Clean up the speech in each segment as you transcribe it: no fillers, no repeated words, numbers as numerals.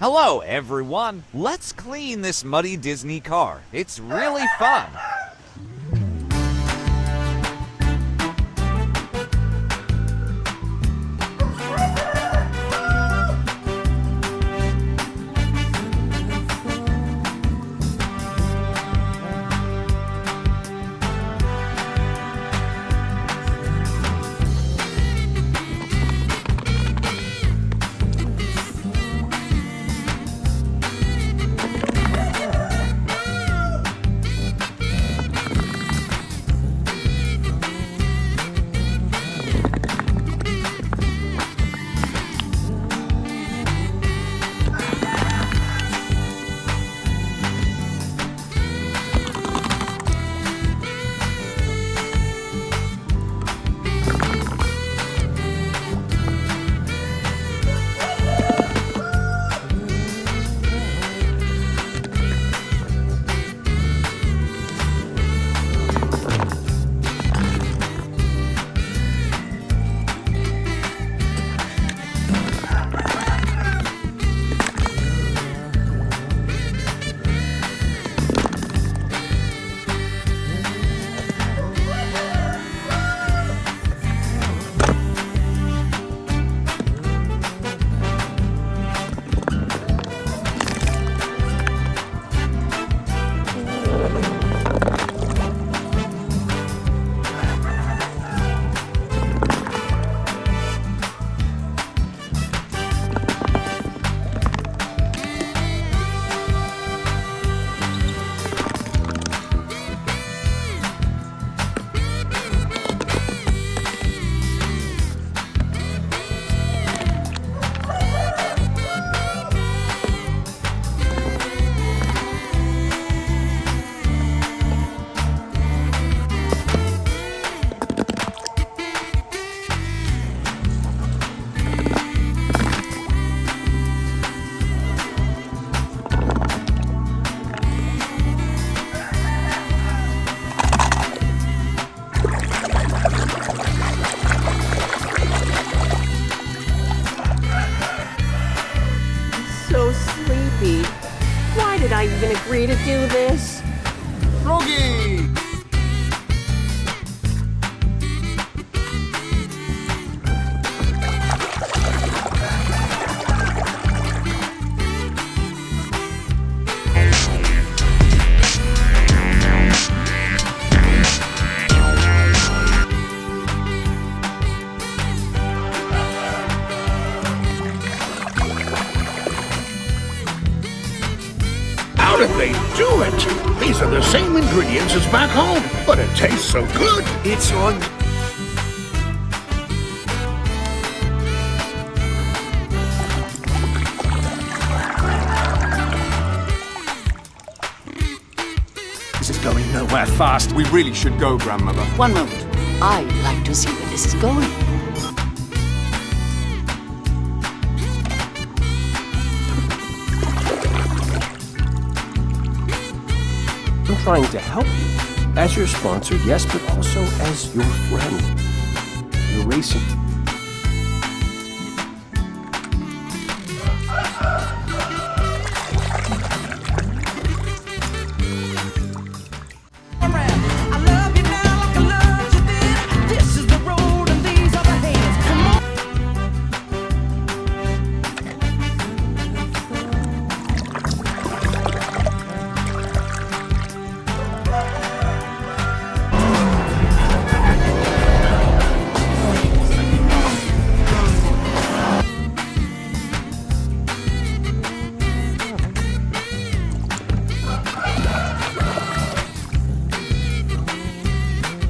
Hello, everyone. Let's clean this muddy Disney car. It's really fun. Why did I even agree to do this? Froggy! How did they do it? These are the same ingredients as back home, but it tastes so good. It's on. This is going nowhere fast. We really should go, Grandmother. One moment. I'd like to see where this is going. I'm trying to help you. As your sponsor, yes, but also as your friend. You're racing.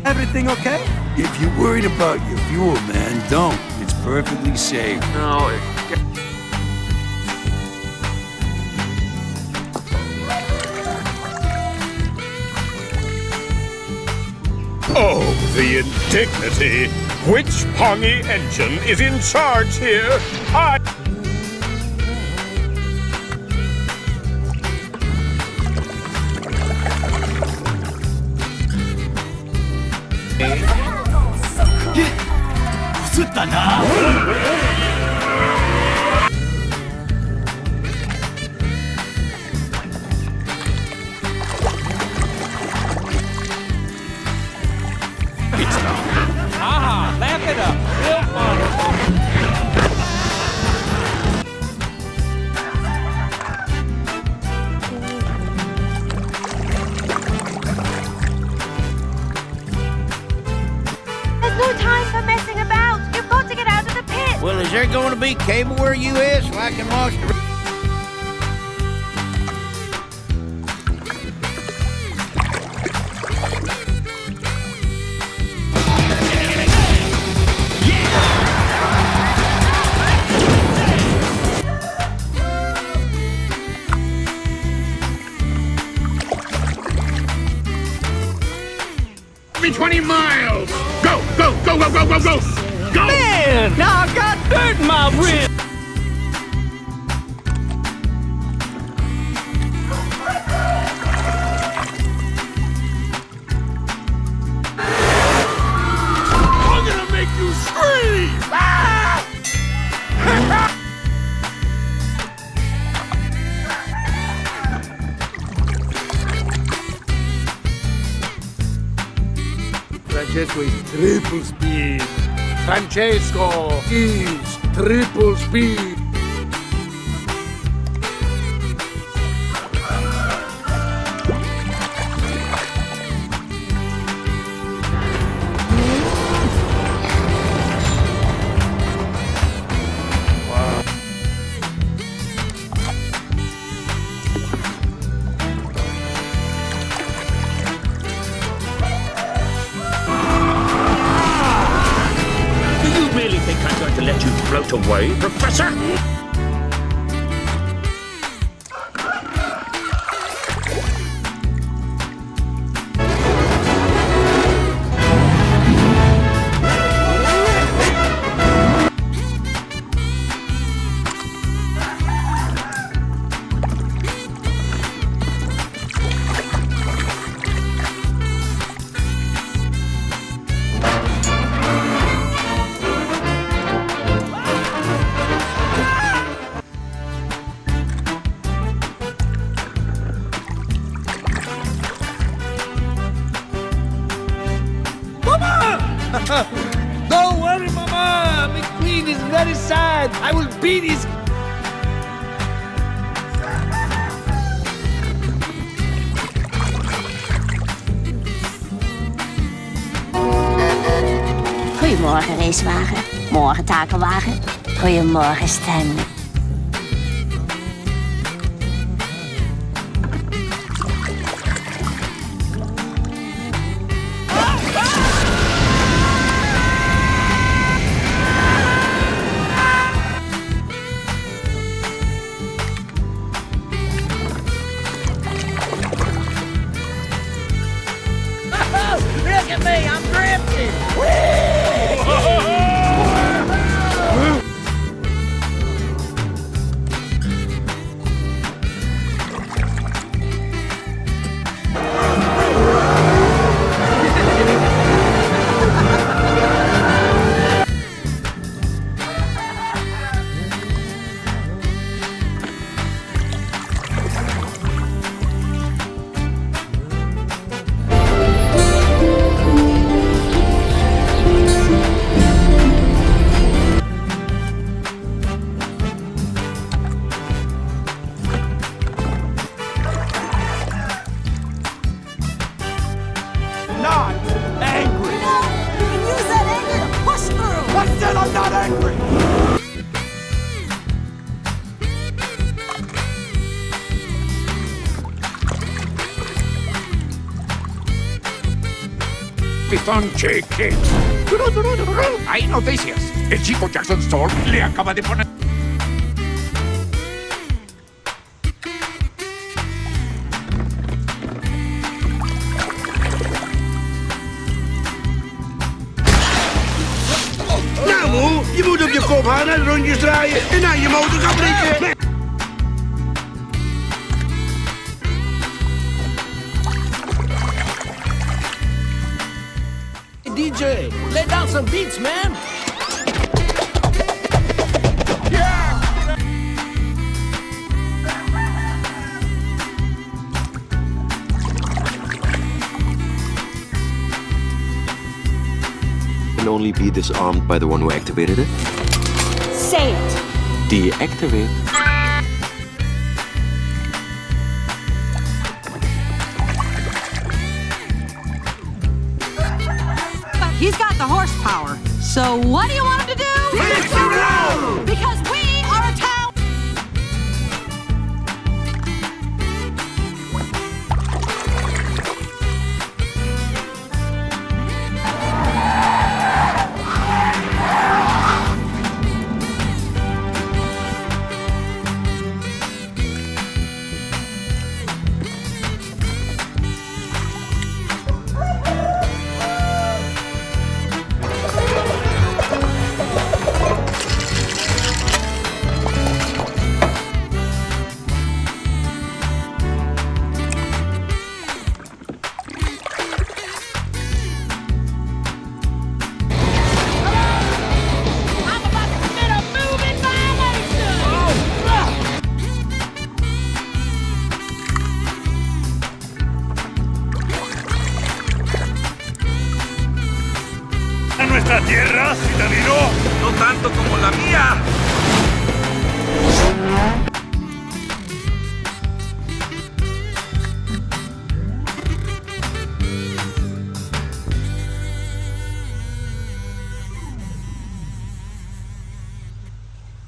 Everything okay? If you're worried about your fuel, man, don't. It's perfectly safe. No. Oh, the indignity! Which pongy engine is in charge here? there going to be cable where you is so I can watch the... Every 20 miles! Go, go, go, go, go, go, go! Go! Man, now I got dirt in my rib. I'm gonna make you scream! Francesco is triple speed. Francesco is triple speed. I'm going to let you float away, Professor? Don't worry, Mama. McQueen is very sad. I will beat his... Goedemorgen, racewagen. Morgen, takelwagen. Goedemorgen, Stanley. Look at me, I'm drifting! Not angry. You can use that anger to push through. I said I'm not angry. Pitonche Kids. Hay noticias. El chico Jackson Storm le acaba de poner... Nou, je moet op je kop houden, rondjes draaien en naar je motor gaan blikken. DJ, lay down some beats, man. Can only be disarmed by the one who activated it. Say it. Deactivate. He's got the horsepower. So what do you want him to do? Fix the road! nuestra tierra, citadino? No tanto como la mía.